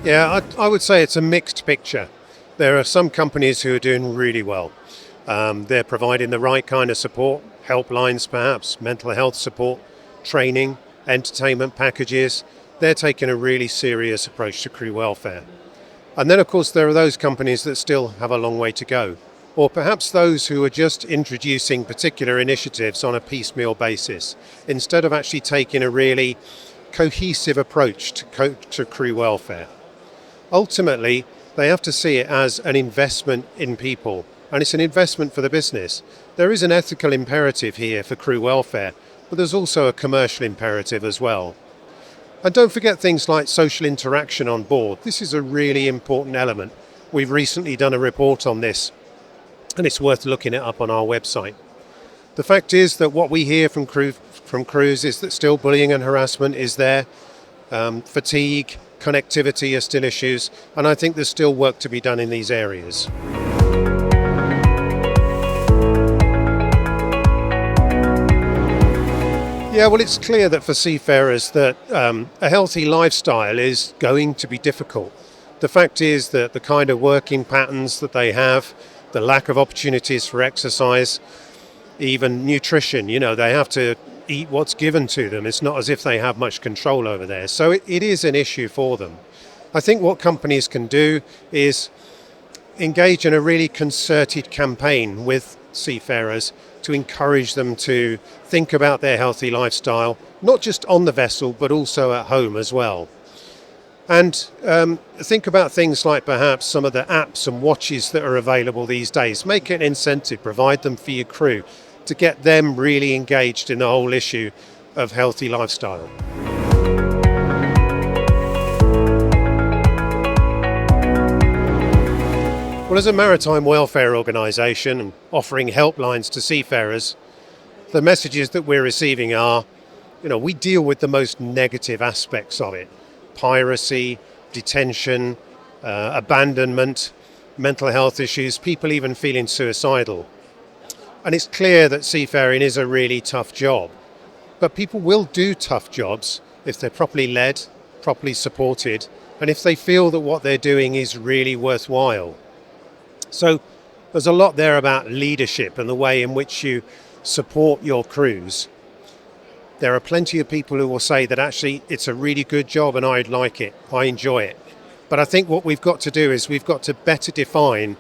Yeah, I would say it's a mixed picture. There are some companies who are doing really well. They're providing the right kind of support, helplines perhaps, mental health support, training, entertainment packages. They're taking a really serious approach to crew welfare. And then of course there are those companies that still have a long way to go. Or perhaps those who are just introducing particular initiatives on a piecemeal basis, instead of actually taking a really cohesive approach to crew welfare. Ultimately, they have to see it as an investment in people, and it's an investment for the business. There is an ethical imperative here for crew welfare, but there's also a commercial imperative as well. And don't forget things like social interaction on board. This is a really important element. We've recently done a report on this, and it's worth looking it up on our website. The fact is that what we hear from crews is that still bullying and harassment is there, fatigue, connectivity are still issues, and I think there's still work to be done in these areas. Yeah, well, it's clear that for seafarers that a healthy lifestyle is going to be difficult. The fact is that the kind of working patterns that they have, the lack of opportunities for exercise, even nutrition, they have to eat what's given to them. It's not as if they have much control over there. So it is an issue for them. I think what companies can do is engage in a really concerted campaign with seafarers to encourage them to think about their healthy lifestyle, not just on the vessel, but also at home as well. And think about things like perhaps some of the apps and watches that are available these days. Make it an incentive, provide them for your crew to get them really engaged in the whole issue of healthy lifestyle. Well, as a maritime welfare organisation and offering helplines to seafarers, the messages that we're receiving are, we deal with the most negative aspects of it. Piracy, detention, abandonment, mental health issues, people even feeling suicidal. And it's clear that seafaring is a really tough job. But people will do tough jobs if they're properly led, properly supported, and if they feel that what they're doing is really worthwhile. So there's a lot there about leadership and the way in which you support your crews. There are plenty of people who will say that actually it's a really good job and I'd like it, I enjoy it. But I think what we've got to do is we've got to better define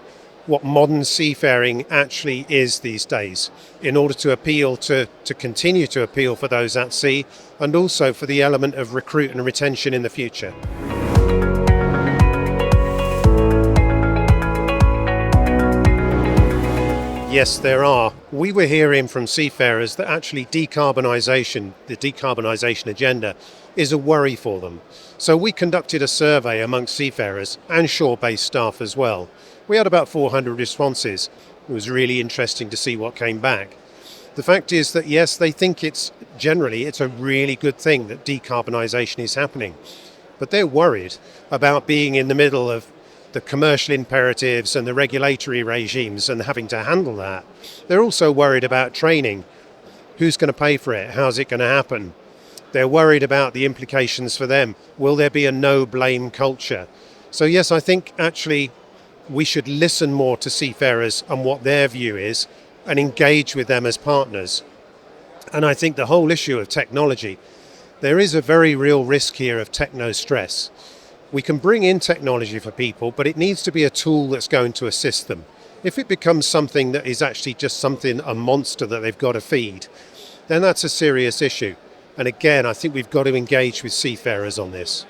what modern seafaring actually is these days in order to appeal to continue to appeal for those at sea and also for the element of recruit and retention in the future. Yes, there are. We were hearing from seafarers that actually the decarbonisation agenda, is a worry for them. So we conducted a survey amongst seafarers and shore-based staff as well. We had about 400 responses. It was really interesting to see what came back. The fact is that yes, they think it's a really good thing that decarbonisation is happening. But they're worried about being in the middle of the commercial imperatives and the regulatory regimes and having to handle that. They're also worried about training. Who's going to pay for it? How's it going to happen? They're worried about the implications for them. Will there be a no-blame culture? So yes, I think actually we should listen more to seafarers and what their view is and engage with them as partners. And I think the whole issue of technology, there is a very real risk here of techno-stress. We can bring in technology for people, but it needs to be a tool that's going to assist them. If it becomes something that is actually just a monster that they've got to feed, then that's a serious issue. And again, I think we've got to engage with seafarers on this.